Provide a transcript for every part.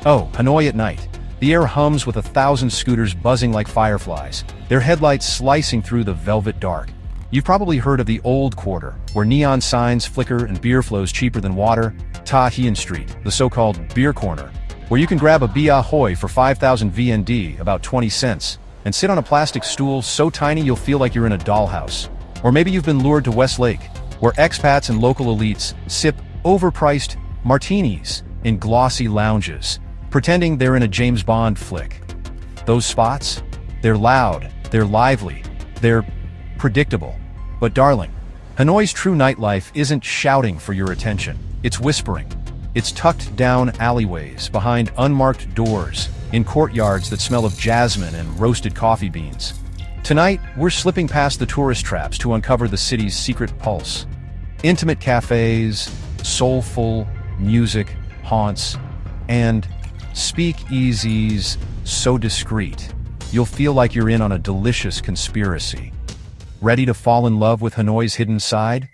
Oh, Hanoi at night. The air hums with 1,000 scooters buzzing like fireflies, their headlights slicing through the velvet dark. You've probably heard of the Old Quarter, where neon signs flicker and beer flows cheaper than water. Ta Hien Street, the so-called beer corner, where you can grab a Bia Hoi for 5,000 VND, about 20 cents, and sit on a plastic stool so tiny you'll feel like you're in a dollhouse. Or maybe you've been lured to Westlake, where expats and local elites sip overpriced martinis in glossy lounges, pretending they're in a James Bond flick. Those spots? They're loud, they're lively, they're predictable. But darling, Hanoi's true nightlife isn't shouting for your attention, it's whispering. It's tucked down alleyways, behind unmarked doors, in courtyards that smell of jasmine and roasted coffee beans. Tonight, we're slipping past the tourist traps to uncover the city's secret pulse. Intimate cafes, soulful music haunts, and speakeasies so discreet, you'll feel like you're in on a delicious conspiracy. Ready to fall in love with Hanoi's hidden side?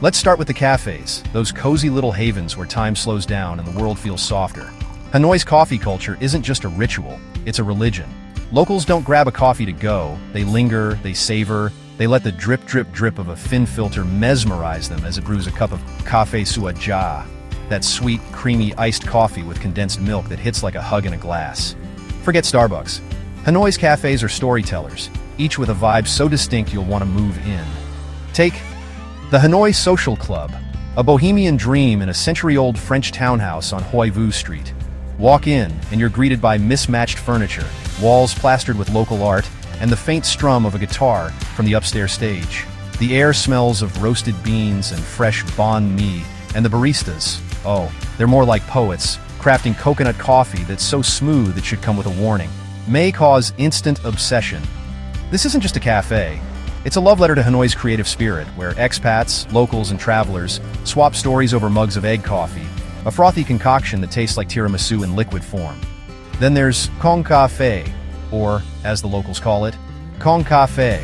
Let's start with the cafes, those cozy little havens where time slows down and the world feels softer. Hanoi's coffee culture isn't just a ritual, it's a religion. Locals don't grab a coffee to go, they linger, they savor, they let the drip drip drip of a thin filter mesmerize them as it brews a cup of Caphe Suaja, that sweet, creamy iced coffee with condensed milk that hits like a hug in a glass. Forget Starbucks. Hanoi's cafes are storytellers, each with a vibe so distinct you'll want to move in. Take the Hanoi Social Club, a bohemian dream in a century-old French townhouse on Hoi Vu Street. Walk in, and you're greeted by mismatched furniture, walls plastered with local art, and the faint strum of a guitar from the upstairs stage. The air smells of roasted beans and fresh banh mi, and the baristas, oh, they're more like poets, crafting coconut coffee that's so smooth it should come with a warning. May cause instant obsession. This isn't just a cafe. It's a love letter to Hanoi's creative spirit, where expats, locals, and travelers swap stories over mugs of egg coffee, a frothy concoction that tastes like tiramisu in liquid form. Then there's Cong Caphe, or, as the locals call it, Cong Caphe,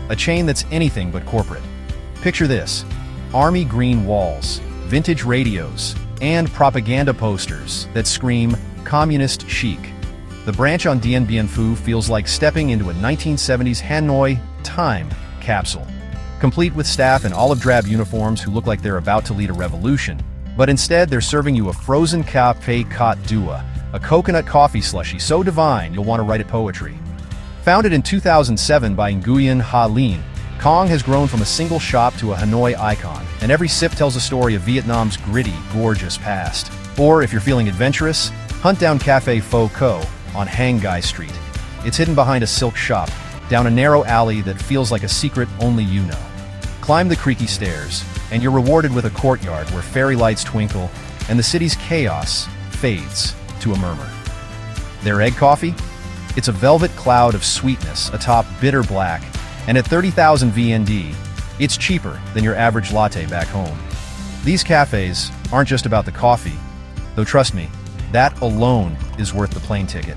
a chain that's anything but corporate. Picture this: army green walls, vintage radios, and propaganda posters that scream communist chic. The branch on Dien Bien Phu feels like stepping into a 1970s Hanoi time capsule, complete with staff in olive drab uniforms who look like they're about to lead a revolution, but instead they're serving you a frozen Caphe Cat Dua, a coconut coffee slushie so divine you'll want to write it poetry. Founded in 2007 by Nguyen Ha Linh, Cong has grown from a single shop to a Hanoi icon, and every sip tells a story of Vietnam's gritty, gorgeous past. Or, if you're feeling adventurous, hunt down Cafe Pho Co on Hang Gai Street. It's hidden behind a silk shop, down a narrow alley that feels like a secret only you know. Climb the creaky stairs, and you're rewarded with a courtyard where fairy lights twinkle, and the city's chaos fades to a murmur. Their egg coffee? It's a velvet cloud of sweetness atop bitter black, and at 30,000 VND, it's cheaper than your average latte back home. These cafes aren't just about the coffee, though trust me, that alone is worth the plane ticket.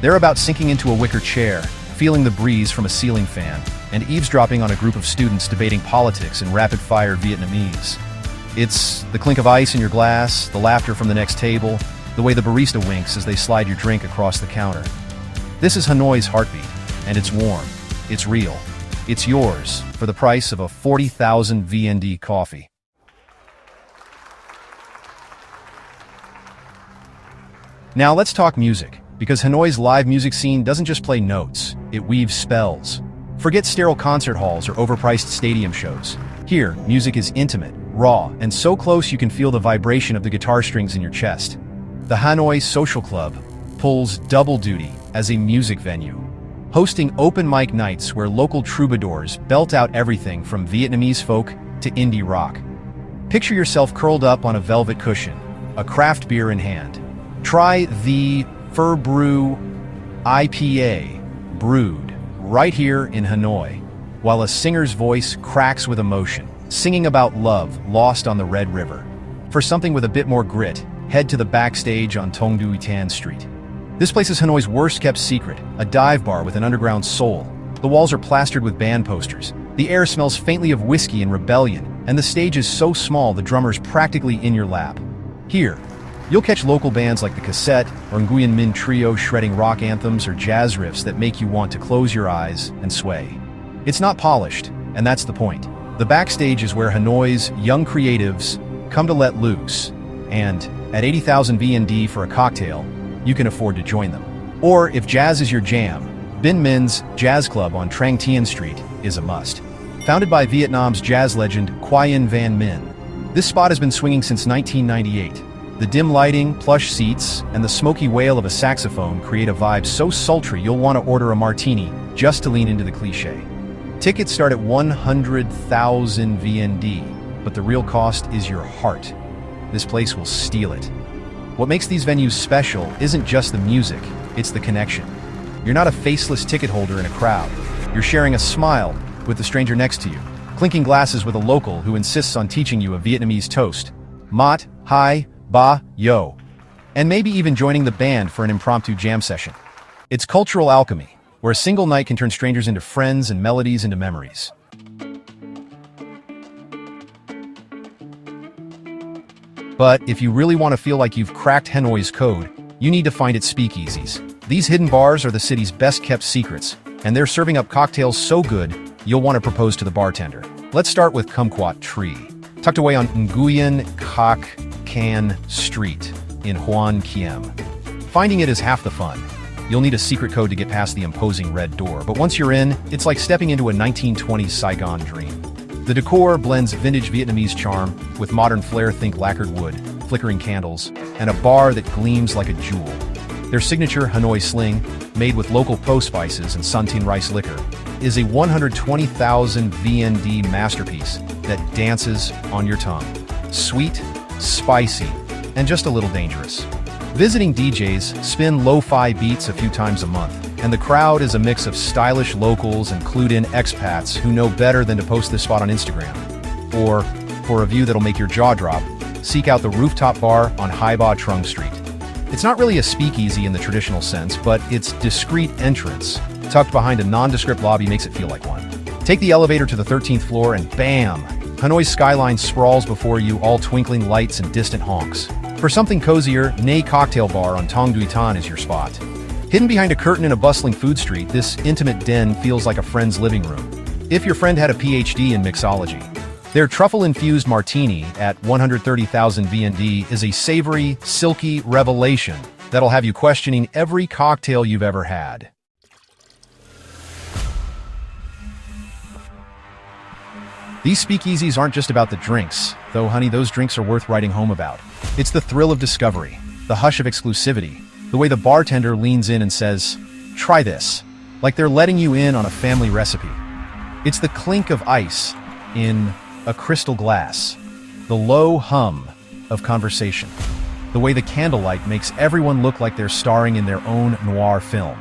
They're about sinking into a wicker chair, feeling the breeze from a ceiling fan, and eavesdropping on a group of students debating politics in rapid-fire Vietnamese. It's the clink of ice in your glass, the laughter from the next table, the way the barista winks as they slide your drink across the counter. This is Hanoi's heartbeat, and it's warm, it's real, it's yours for the price of a 40,000 VND coffee. Now let's talk music, because Hanoi's live music scene doesn't just play notes, it weaves spells. Forget sterile concert halls or overpriced stadium shows. Here, music is intimate, raw, and so close you can feel the vibration of the guitar strings in your chest. The Hanoi Social Club pulls double duty as a music venue, hosting open mic nights where local troubadours belt out everything from Vietnamese folk to indie rock. Picture yourself curled up on a velvet cushion, a craft beer in hand. Try the Fur Brew IPA, brewed right here in Hanoi, while a singer's voice cracks with emotion, singing about love lost on the Red River. For something with a bit more grit, head to the Backstage on Ton Duy Tan Street. This place is Hanoi's worst-kept secret, a dive bar with an underground soul. The walls are plastered with band posters. The air smells faintly of whiskey and rebellion, and the stage is so small the drummer's practically in your lap. Here, you'll catch local bands like the Cassette or Minh Trio shredding rock anthems or jazz riffs that make you want to close your eyes and sway. It's not polished, and that's the point. The Backstage is where Hanoi's young creatives come to let loose, and at 80,000 VND for a cocktail, you can afford to join them. Or if jazz is your jam, Minh's Jazz Club on Trang Tien Street is a must. Founded by Vietnam's jazz legend Nguyen Van Minh, this spot has been swinging since 1998. The dim lighting, plush seats, and the smoky wail of a saxophone create a vibe so sultry you'll want to order a martini just to lean into the cliché. Tickets start at 100,000 VND, but the real cost is your heart. This place will steal it. What makes these venues special isn't just the music, it's the connection. You're not a faceless ticket holder in a crowd. You're sharing a smile with the stranger next to you, clinking glasses with a local who insists on teaching you a Vietnamese toast. Mat, hai, ba, yo. And maybe even joining the band for an impromptu jam session. It's cultural alchemy, where a single night can turn strangers into friends and melodies into memories. But if you really want to feel like you've cracked Hanoi's code, you need to find its speakeasies. These hidden bars are the city's best-kept secrets, and they're serving up cocktails so good, you'll want to propose to the bartender. Let's start with Kumquat Tree, tucked away on Nguyen Kak Can Street in Hoan Kiem. Finding it is half the fun. You'll need a secret code to get past the imposing red door, but once you're in, it's like stepping into a 1920s Saigon dream. The decor blends vintage Vietnamese charm with modern flair, think lacquered wood, flickering candles, and a bar that gleams like a jewel. Their signature Hanoi Sling, made with local po spices and Sun Tin rice liquor, is a 120,000 VND masterpiece that dances on your tongue. Sweet, spicy, and just a little dangerous. Visiting DJs spin lo-fi beats a few times a month, and the crowd is a mix of stylish locals and clued-in expats who know better than to post this spot on Instagram. Or, for a view that'll make your jaw drop, seek out the Rooftop bar on Hai Ba Trung Street. It's not really a speakeasy in the traditional sense, but its discreet entrance, tucked behind a nondescript lobby, makes it feel like one. Take the elevator to the 13th floor and bam! Hanoi's skyline sprawls before you, all twinkling lights and distant honks. For something cozier, Nay Cocktail Bar on Tong Dui Tan is your spot. Hidden behind a curtain in a bustling food street, this intimate den feels like a friend's living room. If your friend had a PhD in mixology. Their truffle-infused martini at 130,000 VND is a savory, silky revelation that'll have you questioning every cocktail you've ever had. These speakeasies aren't just about the drinks, though honey, those drinks are worth writing home about. It's the thrill of discovery, the hush of exclusivity, the way the bartender leans in and says, "Try this," like they're letting you in on a family recipe. It's the clink of ice in a crystal glass, the low hum of conversation, the way the candlelight makes everyone look like they're starring in their own noir film.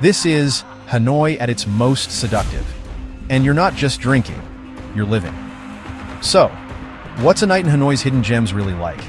This is Hanoi at its most seductive. And you're not just drinking, you're living. So, what's a night in Hanoi's hidden gems really like?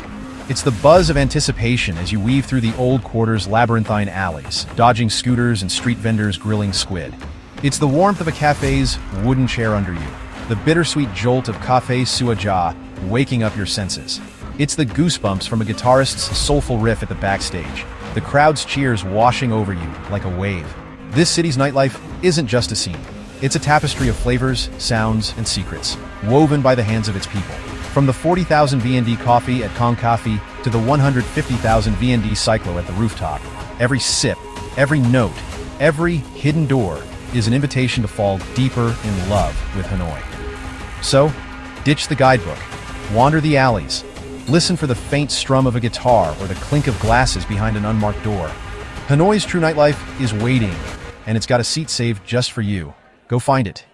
It's the buzz of anticipation as you weave through the old quarter's labyrinthine alleys, dodging scooters and street vendors grilling squid. It's the warmth of a cafe's wooden chair under you, the bittersweet jolt of Caphe Suaja waking up your senses. It's the goosebumps from a guitarist's soulful riff at the Backstage, the crowd's cheers washing over you like a wave. This city's nightlife isn't just a scene. It's a tapestry of flavors, sounds, and secrets, woven by the hands of its people. From the 40,000 VND coffee at Cong Caphe to the 150,000 VND cyclo at the Rooftop, every sip, every note, every hidden door is an invitation to fall deeper in love with Hanoi. So, ditch the guidebook, wander the alleys, listen for the faint strum of a guitar or the clink of glasses behind an unmarked door. Hanoi's true nightlife is waiting, and it's got a seat saved just for you. Go find it.